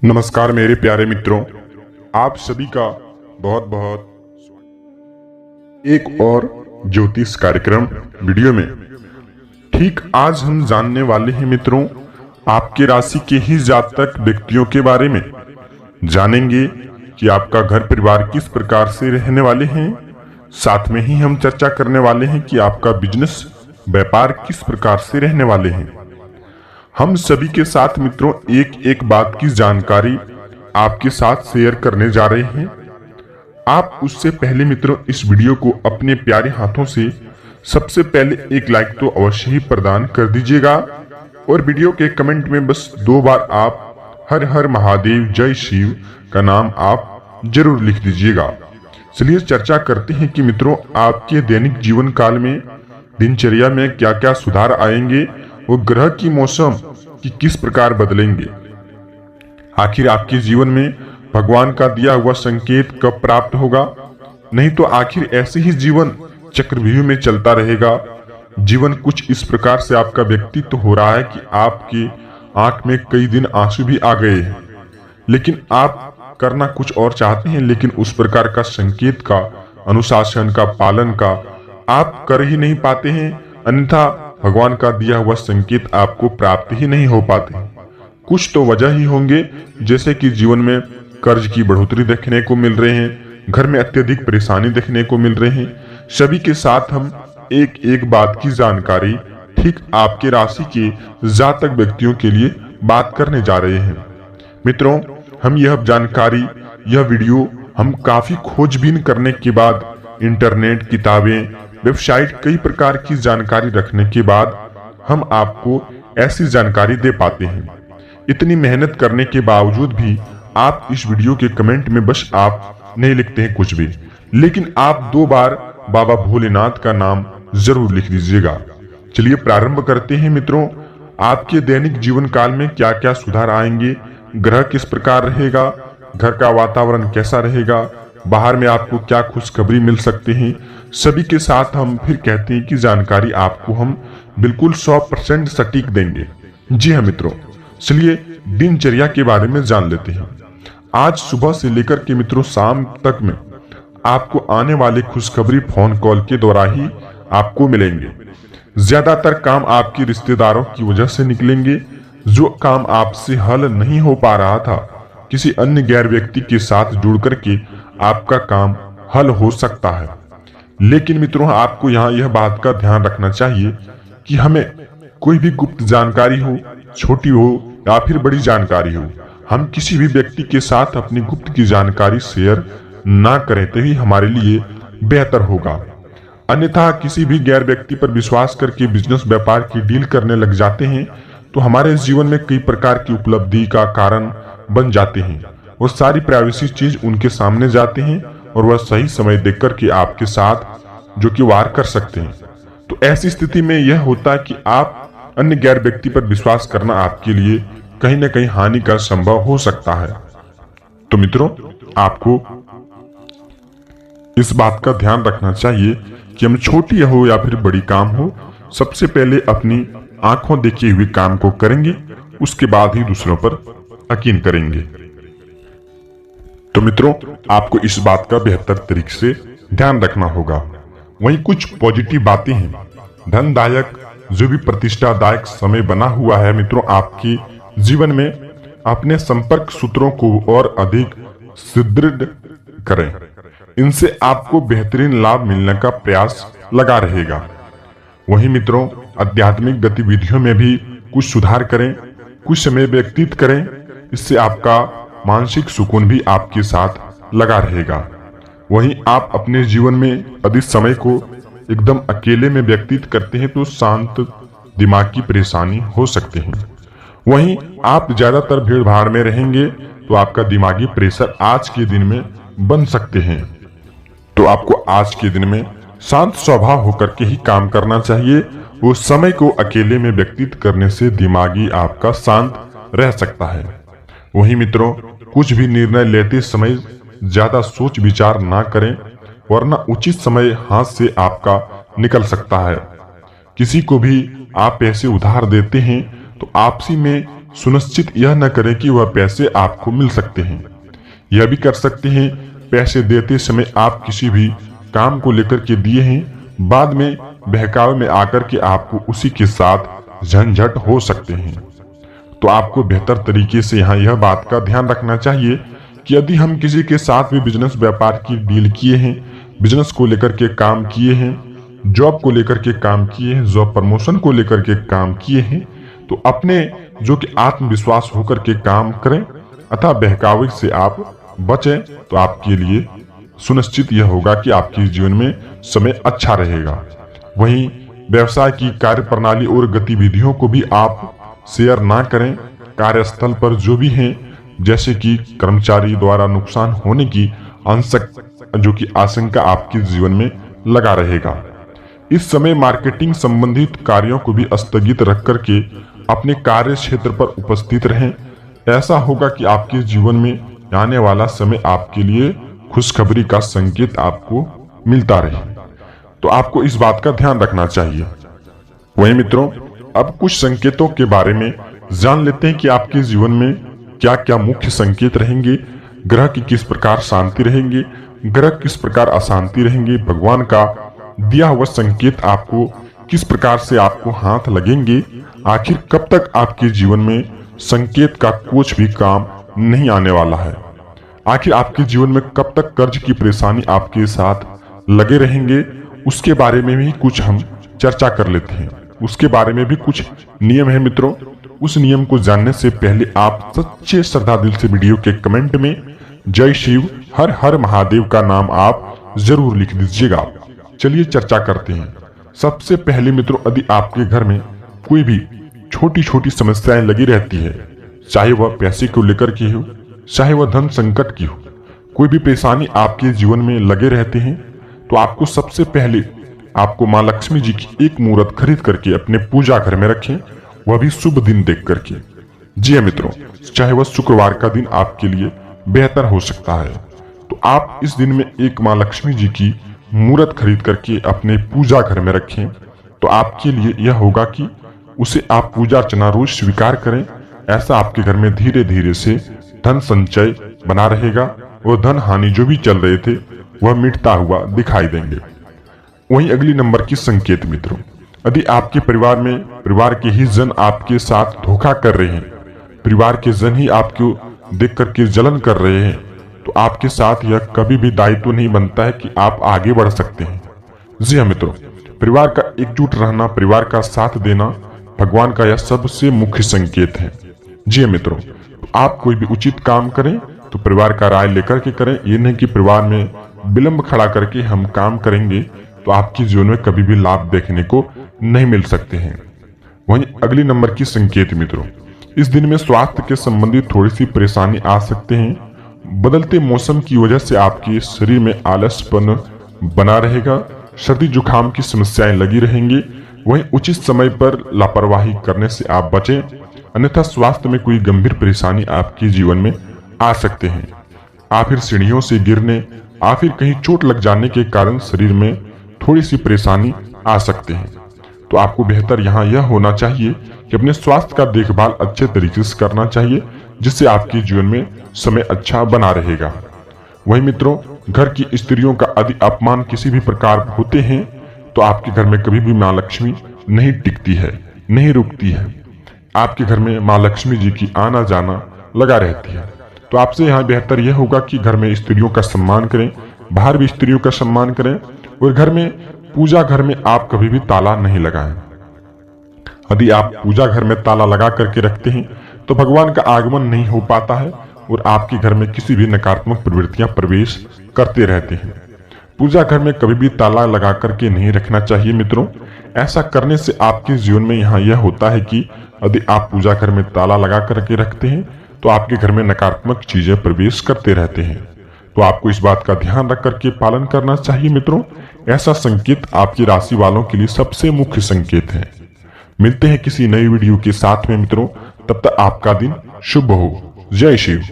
नमस्कार मेरे प्यारे मित्रों, आप सभी का बहुत बहुत एक और ज्योतिष कार्यक्रम वीडियो में। ठीक आज हम जानने वाले हैं मित्रों, आपके राशि के ही जातक व्यक्तियों के बारे में जानेंगे कि आपका घर परिवार किस प्रकार से रहने वाले हैं। साथ में ही हम चर्चा करने वाले हैं कि आपका बिजनेस व्यापार किस प्रकार से रहने वाले हैं। हम सभी के साथ मित्रों एक एक बात की जानकारी आपके साथ शेयर करने जा रहे हैं। आप उससे पहले मित्रों इस वीडियो को अपने प्यारे हाथों से सबसे पहले एक लाइक तो अवश्य ही प्रदान कर दीजिएगा और वीडियो के कमेंट में बस 2 बार आप हर हर महादेव जय शिव का नाम आप जरूर लिख दीजिएगा। चलिए चर्चा करते हैं कि मित्रों आपके दैनिक जीवन काल में दिनचर्या में क्या क्या सुधार आएंगे और ग्रह की मौसम की किस प्रकार बदलेंगे। आखिर आपके जीवन में भगवान का दिया हुआ संकेत कब प्राप्त होगा, नहीं तो आखिर ऐसे ही जीवन चक्रव्यूह में चलता रहेगा। जीवन कुछ इस प्रकार से आपका व्यक्तित्व हो रहा है कि आपकी आंख में कई दिन आंसू भी आ गए हैं, लेकिन आप करना कुछ और चाहते हैं, लेकिन उस प्रकार का संकेत का, अनुशासन का, पालन का आप कर ही नहीं पाते हैं। अन्यथा भगवान का दिया हुआ संकेत आपको प्राप्त ही नहीं हो पाते। कुछ तो वजह ही होंगे, जैसे कि जीवन में कर्ज की बढ़ोतरी देखने को मिल रहे हैं, घर में अत्यधिक परेशानी देखने को मिल रहे हैं। सभी के साथ हम एक एक बात की जानकारी ठीक आपके राशि के जातक व्यक्तियों के लिए बात करने जा रहे हैं। मित्रों हम यह जानकारी, यह वीडियो हम काफी खोजबीन करने के बाद, इंटरनेट, किताबें, वेबसाइट, कई प्रकार की जानकारी रखने के बाद हम आपको ऐसी जानकारी दे पाते हैं। इतनी मेहनत करने के बावजूद भी आप इस वीडियो के कमेंट में बस आप नहीं लिखते हैं कुछ भी, लेकिन आप 2 बार बाबा भोलेनाथ का नाम जरूर लिख दीजिएगा। चलिए प्रारंभ करते हैं मित्रों। आपके दैनिक जीवन काल में क्या क्या सुधार आएंगे, ग्रह किस प्रकार रहेगा, घर का वातावरण कैसा रहेगा, बाहर में आपको क्या खुशखबरी मिल सकते हैं, सभी के साथ हम फिर कहते हैं कि जानकारी आपको हम बिल्कुल 100% सटीक देंगे। जी हाँ मित्रों, चलिए दिनचर्या के बारे में जान लेते हैं। आज सुबह से लेकर के मित्रों शाम तक में आपको आने वाले खुशखबरी फोन कॉल के द्वारा ही आपको मिलेंगे। ज्यादातर काम आपके रिश्तेदारों की वजह से निकलेंगे। जो काम आपसे हल नहीं हो पा रहा था, किसी अन्य गैर व्यक्ति के साथ जुड़ करके आपका काम हल हो सकता है। लेकिन मित्रों आपको यहाँ यह बात का ध्यान रखना चाहिए कि हमें कोई भी गुप्त जानकारी हो, छोटी हो या फिर बड़ी जानकारी हो, हम किसी भी व्यक्ति के साथ अपनी गुप्त की जानकारी शेयर ना करें तो ही हमारे लिए बेहतर होगा। अन्यथा किसी भी गैर व्यक्ति पर विश्वास करके बिजनेस व्यापार की डील करने लग जाते हैं तो हमारे जीवन में कई प्रकार की उपलब्धि का कारण बन जाते हैं। वो सारी प्राइवेसी चीज उनके सामने जाते हैं और वह सही समय देखकर के आपके साथ जो कि वार कर सकते हैं। तो ऐसी स्थिति में यह होता है कि आप अन्य गैर व्यक्ति पर विश्वास करना आपके लिए कहीं न कहीं हानि का संभव हो सकता है। तो मित्रों आपको इस बात का ध्यान रखना चाहिए कि हम छोटी हो या फिर बड़ी काम हो, सबसे पहले अपनी आंखों देखे हुए काम को करेंगे, उसके बाद ही दूसरों पर यकीन करेंगे। तो मित्रों आपको इस बात का बेहतर तरीके से ध्यान रखना होगा। वहीं कुछ पॉजिटिव बातें हैं। धनदायक, जो भी प्रतिष्ठादायक समय बना हुआ है मित्रों आपके जीवन में, अपने संपर्क सूत्रों को और अधिक सुदृढ़ करें। इनसे आपको बेहतरीन लाभ मिलने का प्रयास लगा रहेगा। वहीं मित्रों आध्यात्मिक गतिविधियों में भी कुछ सुधार करें, कुछ समय व्यतीत करें, इससे आपका मानसिक सुकून भी आपके साथ लगा रहेगा। वहीं आप अपने जीवन में अधिक समय को एकदम अकेले में व्यतीत करते हैं तो शांत दिमाग की परेशानी हो सकते हैं। वहीं आप ज्यादातर भीड़ भाड़ में रहेंगे तो आपका दिमागी प्रेशर आज के दिन में बन सकते हैं। तो आपको आज के दिन में शांत स्वभाव होकर के ही काम करना चाहिए। वो समय को अकेले में व्यतीत करने से दिमागी आपका शांत रह सकता है। वहीं मित्रों कुछ भी निर्णय लेते समय ज्यादा सोच विचार ना करें, वरना उचित समय हाथ से आपका निकल सकता है। किसी को भी आप पैसे उधार देते हैं तो आपसी में सुनिश्चित यह न करें कि वह पैसे आपको मिल सकते हैं। यह भी कर सकते हैं पैसे देते समय आप किसी भी काम को लेकर के दिए हैं, बाद में बहकावे में आकर के आपको उसी के साथ झंझट हो सकते हैं। तो आपको बेहतर तरीके से यहाँ यह बात का ध्यान रखना चाहिए कि यदि हम किसी के साथ भी बिजनेस व्यापार की डील किए हैं, बिजनेस को लेकर के काम किए हैं, जॉब को लेकर के काम किए हैं, जॉब प्रमोशन को लेकर के काम किए हैं, तो अपने जो कि आत्मविश्वास होकर के काम करें अतः बहकावे से आप बचें। तो आपके लिए सुनिश्चित यह होगा कि आपके जीवन में समय अच्छा रहेगा। वहीं व्यवसाय की कार्य प्रणाली और गतिविधियों को भी आप शेयर ना करें। कार्यस्थल पर जो भी हैं, जैसे कि कर्मचारी द्वारा नुकसान होने की आशंका आपके जीवन में लगा रहेगा। इस समय मार्केटिंग संबंधित कार्यों को भी स्थगित रख करके अपने कार्य क्षेत्र पर उपस्थित रहें। ऐसा होगा कि आपके जीवन में आने वाला समय आपके लिए खुशखबरी का संकेत आपको मिलता रहे। तो आपको इस बात का ध्यान रखना चाहिए। वहीं मित्रों, अब कुछ संकेतों के बारे में जान लेते हैं कि आपके जीवन में क्या क्या मुख्य संकेत रहेंगे, ग्रह की किस प्रकार शांति रहेंगे, ग्रह किस प्रकार अशांति रहेंगे, भगवान का दिया हुआ संकेत आपको किस प्रकार से आपको हाथ लगेंगे, आखिर कब तक आपके जीवन में संकेत का कुछ भी काम नहीं आने वाला है, आखिर आपके जीवन में कब तक कर्ज की परेशानी आपके साथ लगे रहेंगे, उसके बारे में भी कुछ हम चर्चा कर लेते हैं। उसके बारे में भी कुछ नियम है मित्रों। उस नियम को जानने से पहले आप सच्चे श्रद्धा दिल से वीडियो के कमेंट में जय शिव हर हर महादेव का नाम आप जरूर लिख दीजिएगा। चलिए चर्चा करते हैं। सबसे पहले मित्रों, यदि आपके घर में कोई भी छोटी छोटी समस्याएं लगी रहती है, चाहे वह पैसे को लेकर के हो, चाहे वह धन संकट की हो, कोई भी परेशानी आपके जीवन में लगे रहते हैं, तो आपको सबसे पहले आपको माँ लक्ष्मी जी की एक मूर्त खरीद करके अपने पूजा घर में रखें, वह भी शुभ दिन देख करके। जी हाँ मित्रों, चाहे वह शुक्रवार का दिन आपके लिए बेहतर हो सकता है। तो आप इस दिन में एक माँ लक्ष्मी जी की मूर्त खरीद करके अपने पूजा घर में रखें। तो आपके लिए यह होगा कि उसे आप पूजा अर्चना रोज स्वीकार करें। ऐसा आपके घर में धीरे धीरे से धन संचय बना रहेगा और धन हानि जो भी चल रहे थे वह मिटता हुआ दिखाई देंगे। वहीं अगली नंबर की संकेत मित्रों, यदि आपके परिवार के ही जन आपके साथ धोखा कर रहे हैं, परिवार के जन ही आपको देख करके जलन कर रहे हैं, तो आपके साथ यह कभी भी दायित्व नहीं बनता है कि आप आगे बढ़ सकते हैं। जी हाँ मित्रों, परिवार का एकजुट रहना, परिवार का साथ देना भगवान का यह सबसे मुख्य संकेत है। जी हाँ मित्रों, तो आप कोई भी उचित काम करें तो परिवार का राय लेकर के करें। ये नहीं कि परिवार में विलंब खड़ा करके हम काम करेंगे तो आपके जीवन में कभी भी लाभ देखने को नहीं मिल सकते हैं। वहीं अगली नंबर की संकेत मित्रों, इस दिन में स्वास्थ्य के संबंधित थोड़ी सी परेशानी आ सकते हैं। बदलते मौसम की वजह से आपके शरीर में आलसपन बना रहेगा, सर्दी जुकाम की समस्याएं लगी रहेंगी। वहीं उचित समय पर लापरवाही करने से आप बचें, अन्यथा स्वास्थ्य में कोई गंभीर परेशानी आपके जीवन में आ सकते हैं। आप फिर सीढ़ियों से गिरने या फिर कहीं चोट लग जाने के कारण शरीर में थोड़ी सी परेशानी आ सकते हैं। तो आपको बेहतर यहाँ यह होना चाहिए कि अपने स्वास्थ्य का देखभाल अच्छे तरीके से करना चाहिए, जिससे आपके जीवन में समय अच्छा बना रहेगा। वहीं मित्रों, घर की स्त्रियों का यदि अपमान किसी भी प्रकार होते हैं तो आपके घर में कभी भी माँ लक्ष्मी नहीं टिकती है, नहीं रुकती है। आपके घर में माँ लक्ष्मी जी की आना जाना लगा रहती है। तो आपसे यहाँ बेहतर यह होगा कि घर में स्त्रियों का सम्मान करें, बाहर भी स्त्रियों का सम्मान करें, और घर में पूजा घर में आप कभी भी ताला नहीं लगाएं। यदि आप पूजा घर में ताला लगा करके रखते हैं तो भगवान का आगमन नहीं हो पाता है और आपके घर में किसी भी नकारात्मक प्रवृत्तियां प्रवेश करते रहते हैं। पूजा घर में कभी भी ताला लगा करके नहीं रखना चाहिए मित्रों। ऐसा करने से आपके जीवन में यहाँ यह होता है कि यदि आप पूजा घर में ताला लगा करके रखते हैं तो आपके घर में नकारात्मक चीजें प्रवेश करते रहते हैं। तो आपको इस बात का ध्यान रख करके पालन करना चाहिए मित्रों। ऐसा संकेत आपकी राशि वालों के लिए सबसे मुख्य संकेत है। मिलते हैं किसी नई वीडियो के साथ में मित्रों, तब तक आपका दिन शुभ हो। जय शिव।